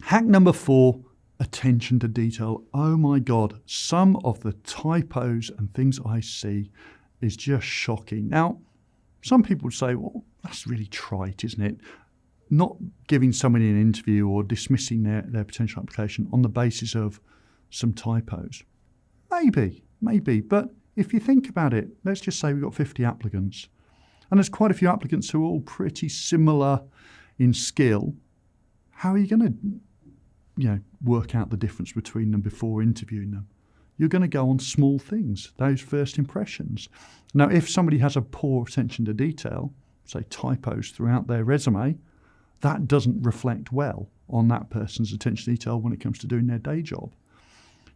Hack number 4, attention to detail. Oh my God, some of the typos and things I see is just shocking. Now, some people would say, well, that's really trite, isn't it? Not giving somebody an interview or dismissing their potential application on the basis of some typos. Maybe. But if you think about it, let's just say we've got 50 applicants. And there's quite a few applicants who are all pretty similar in skill. How are you going to work out the difference between them before interviewing them? You're going to go on small things, those first impressions. Now, if somebody has a poor attention to detail, say typos throughout their resume, that doesn't reflect well on that person's attention to detail when it comes to doing their day job.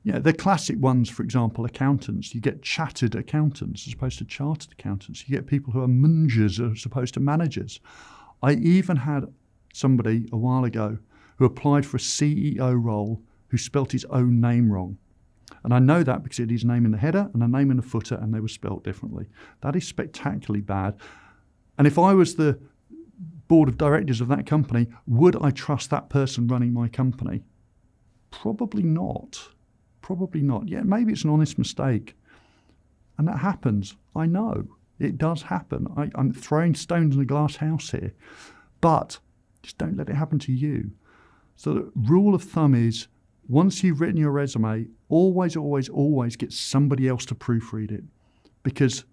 The classic ones, for example, accountants. You get chattered accountants as opposed to chartered accountants. You get people who are mungers as opposed to managers. I even had somebody a while ago who applied for a CEO role who spelt his own name wrong. And I know that because he had his name in the header and a name in the footer, and they were spelt differently. That is spectacularly bad. And if I was the board of directors of that company, would I trust that person running my company? Probably not. Yeah, maybe it's an honest mistake. And that happens. I know. It does happen. I'm throwing stones in a glass house here. But just don't let it happen to you. So the rule of thumb is, once you've written your resume, always get somebody else to proofread it. Because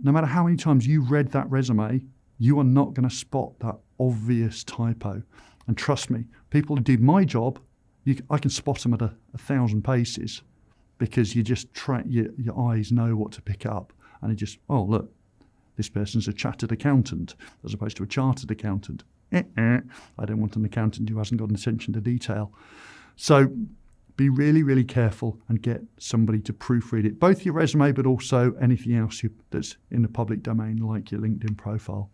no matter how many times you read that resume, you are not going to spot that obvious typo. And trust me, people who do my job, I can spot them at 1,000 paces, because you just your eyes know what to pick up. And it just, oh, look, this person's a chattered accountant as opposed to a chartered accountant. I don't want an accountant who hasn't got an attention to detail. So be really careful and get somebody to proofread it, both your resume but also anything else that's in the public domain, like your LinkedIn profile.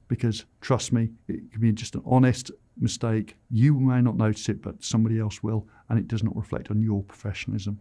Because trust me, it can be just an honest mistake. You may not notice it, but somebody else will, and it does not reflect on your professionalism.